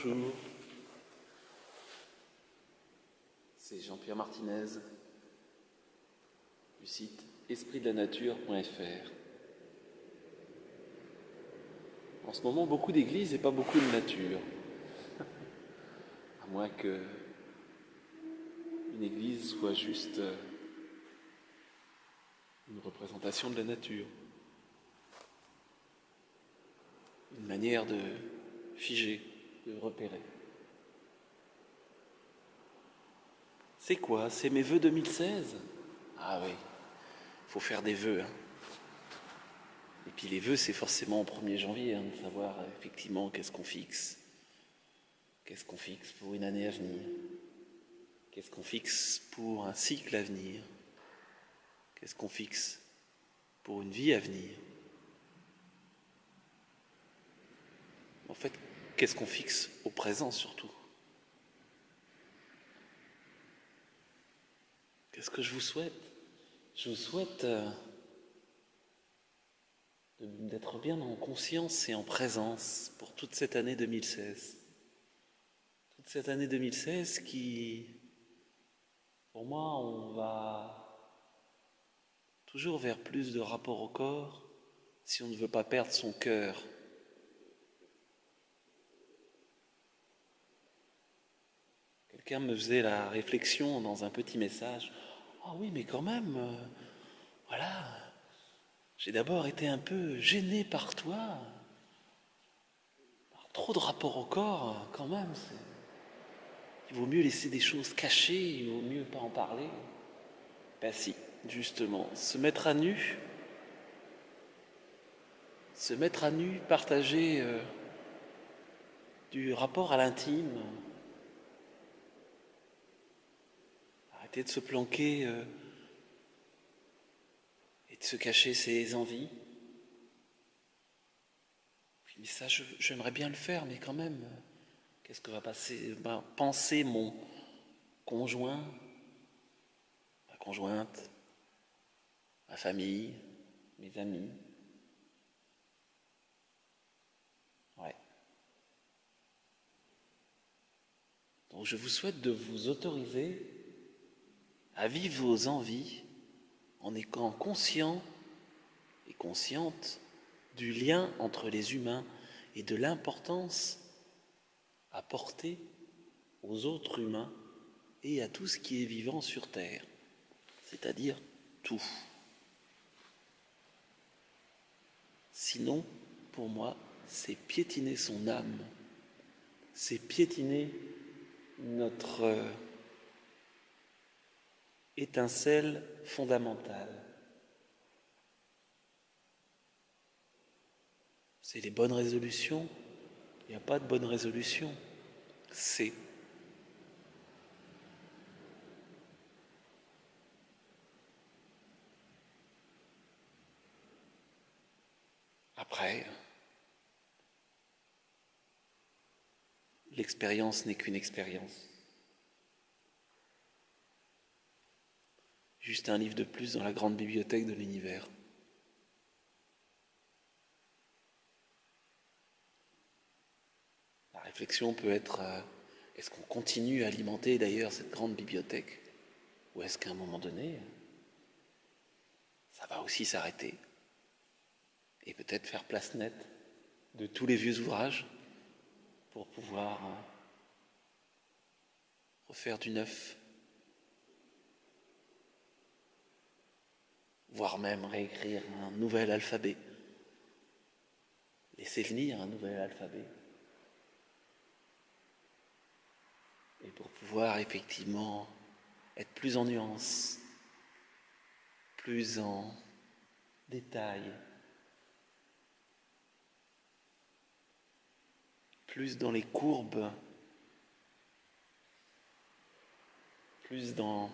Bonjour, c'est Jean-Pierre Martinez du site espritdelanature.fr. En ce moment, beaucoup d'églises et pas beaucoup de nature. À moins que une église soit juste une représentation de la nature. Une manière de figer, de repérer. C'est quoi? C'est mes vœux 2016? Ah oui, il faut faire des vœux. Et puis les vœux, c'est forcément au 1er janvier, de savoir effectivement qu'est-ce qu'on fixe. Qu'est-ce qu'on fixe pour une année à venir? Qu'est-ce qu'on fixe pour un cycle à venir? Qu'est-ce qu'on fixe pour une vie à venir? En fait, qu'est-ce qu'on fixe au présent surtout? Qu'est-ce que je vous souhaite? Je vous souhaite d'être bien en conscience et en présence pour toute cette année 2016. Toute cette année 2016 qui, pour moi, on va toujours vers plus de rapport au corps si on ne veut pas perdre son cœur. Quelqu'un me faisait la réflexion dans un petit message. Ah oui, mais quand même, voilà, j'ai d'abord été un peu gêné par toi. Par trop de rapport au corps, quand même. Il vaut mieux laisser des choses cachées, il vaut mieux pas en parler. Ben si, justement, se mettre à nu, partager du rapport à l'intime, arrêter de se planquer et de se cacher ses envies. Mais ça, j'aimerais bien le faire, mais quand même, qu'est-ce que va penser mon conjoint, ma conjointe, ma famille, mes amis? Ouais. Donc je vous souhaite de vous autoriser à vivre vos envies en étant conscient et consciente du lien entre les humains et de l'importance à porter aux autres humains et à tout ce qui est vivant sur Terre, c'est-à-dire tout. Sinon, pour moi, c'est piétiner son âme, c'est piétiner notre étincelle fondamentale. C'est les bonnes résolutions. Il n'y a pas de bonne résolution. C'est. Après, l'expérience n'est qu'une expérience. Juste un livre de plus dans la grande bibliothèque de l'univers. La réflexion peut être, est-ce qu'on continue à alimenter d'ailleurs cette grande bibliothèque? Ou est-ce qu'à un moment donné, ça va aussi s'arrêter? Et peut-être faire place nette de tous les vieux ouvrages pour pouvoir refaire du neuf, voire même réécrire un nouvel alphabet, laisser venir un nouvel alphabet, et pour pouvoir effectivement être plus en nuance, plus en détail, plus dans les courbes, plus dans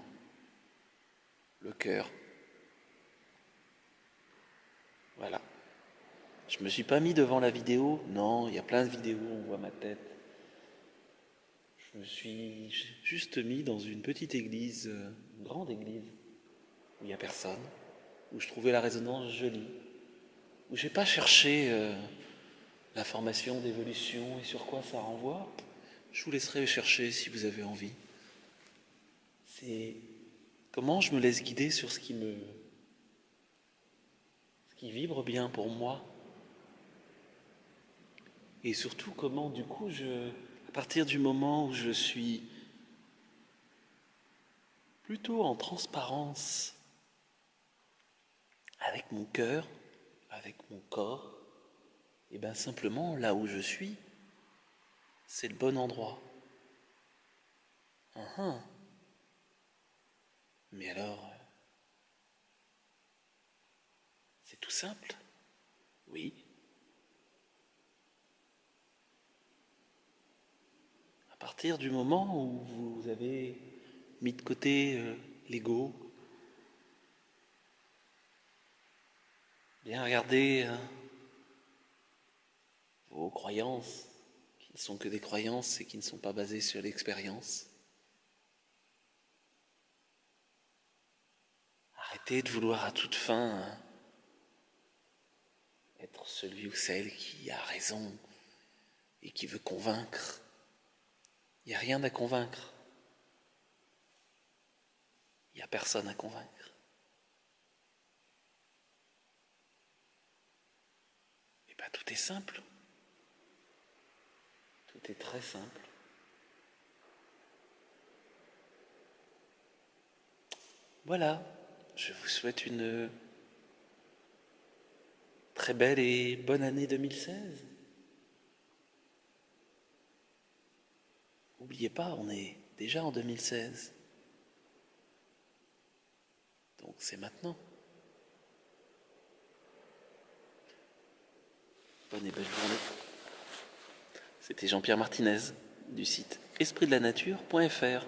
le cœur. Voilà. Je me suis pas mis devant la vidéo. Non, il y a plein de vidéos où on voit ma tête. Je me suis juste mis dans une petite église, une grande église, où il n'y a personne, où je trouvais la résonance jolie, où j'ai pas cherché l'information d'évolution et sur quoi ça renvoie. Je vous laisserai chercher si vous avez envie. C'est comment je me laisse guider sur ce qui vibre bien pour moi. Et surtout comment du coup à partir du moment où je suis plutôt en transparence avec mon cœur, avec mon corps, et bien simplement là où je suis, c'est le bon endroit. Mais alors, c'est tout simple. Oui. À partir du moment où vous avez mis de côté l'ego, bien regarder vos croyances, qui ne sont que des croyances et qui ne sont pas basées sur l'expérience. Arrêtez de vouloir à toute fin être celui ou celle qui a raison et qui veut convaincre. Il n'y a rien à convaincre. Il n'y a personne à convaincre. Et bien tout est simple. Tout est très simple. Voilà, je vous souhaite une très belle et bonne année 2016. N'oubliez pas, on est déjà en 2016. Donc c'est maintenant. Bonne et belle journée. C'était Jean-Pierre Martinez du site espritdelanature.fr.